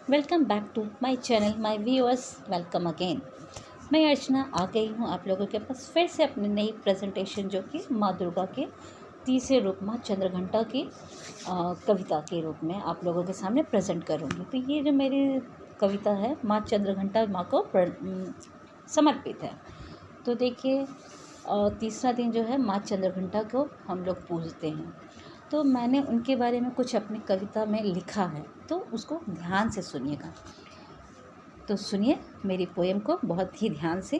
Welcome back to my channel my viewers. Welcome again. मैं अर्चना आ गई हूँ आप लोगों के पास फिर से अपनी नई प्रेजेंटेशन, जो कि माँ दुर्गा के तीसरे रूप माँ चंद्रघंटा की कविता के रूप में आप लोगों के सामने प्रेजेंट करूँगी। तो ये जो मेरी कविता है माँ चंद्रघंटा माँ को समर्पित है। तो देखिए, तीसरा दिन जो है माँ चंद्रघंटा को हम लोग पूजते हैं। तो मैंने उनके बारे में कुछ अपनी कविता में लिखा है, तो उसको ध्यान से सुनिएगा। तो सुनिए मेरी पोएम को बहुत ही ध्यान से।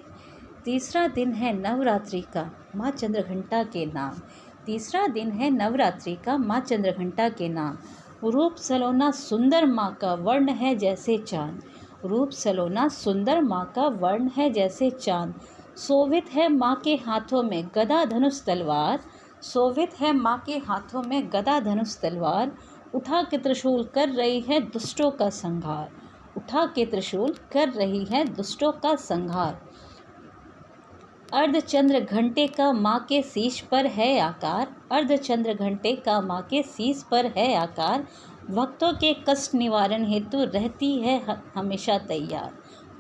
तीसरा दिन है नवरात्रि का माँ चंद्रघंटा के नाम। तीसरा दिन है नवरात्रि का माँ चंद्रघंटा के नाम। रूप सलोना सुंदर माँ का वर्ण है जैसे चाँद। रूप सलोना सुंदर माँ का वर्ण है जैसे चाँद। शोभित है माँ के हाथों में गदा धनुष तलवार। शोभित है माँ के हाथों में गदा धनुष तलवार। उठा के त्रिशूल कर रही है दुष्टों का संहार। उठा के त्रिशूल कर रही है दुष्टों का संहार। अर्धचंद्र घंटे का माँ के शीश पर है आकार। अर्धचंद्र घंटे का माँ के शीश पर है आकार। भक्तों के कष्ट निवारण हेतु रहती है हमेशा तैयार।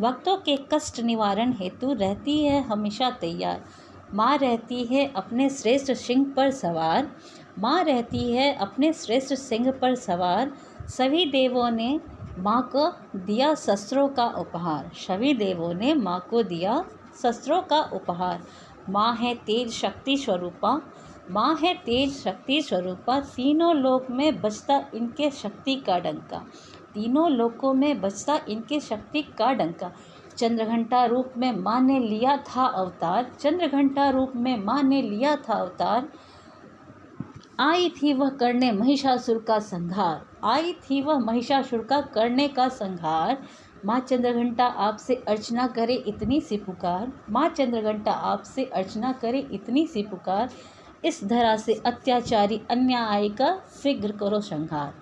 भक्तों के कष्ट निवारण हेतु रहती है हमेशा तैयार। माँ रहती है अपने श्रेष्ठ सिंह पर सवार। माँ रहती है अपने श्रेष्ठ सिंह पर सवार। सभी देवों ने माँ को दिया शस्त्रों का उपहार। सभी देवों ने माँ को दिया शस्त्रों का उपहार। माँ है तेज शक्ति स्वरूपा। माँ है तेज शक्ति स्वरूपा। तीनों लोक में बजता इनके शक्ति का डंका। तीनों लोकों में बजता इनके शक्ति का डंका। चंद्रघंटा रूप में माँ ने लिया था अवतार। चंद्रघंटा रूप में माँ ने लिया था अवतार। आई थी वह करने महिषासुर का संहार। आई थी वह महिषासुर का करने का संहार। माँ चंद्रघंटा आपसे अर्चना करे इतनी सी पुकार। माँ चंद्रघंटा आपसे अर्चना करे इतनी सी पुकार। इस धरा से अत्याचारी अन्याय का शीघ्र करो संहार।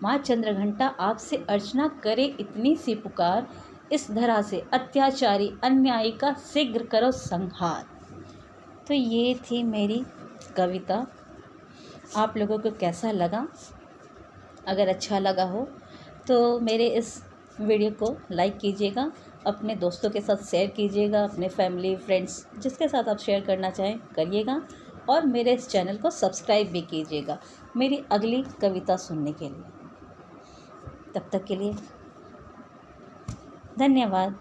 माँ चंद्रघंटा आपसे अर्चना करे इतनी सी पुकार। इस धरा से अत्याचारी अन्याय का शीघ्र करो संहार। तो ये थी मेरी कविता। आप लोगों को कैसा लगा? अगर अच्छा लगा हो तो मेरे इस वीडियो को लाइक कीजिएगा, अपने दोस्तों के साथ शेयर कीजिएगा, अपने फैमिली फ्रेंड्स जिसके साथ आप शेयर करना चाहें करिएगा, और मेरे इस चैनल को सब्सक्राइब भी कीजिएगा मेरी अगली कविता सुनने के लिए। तब तक के लिए धन्यवाद।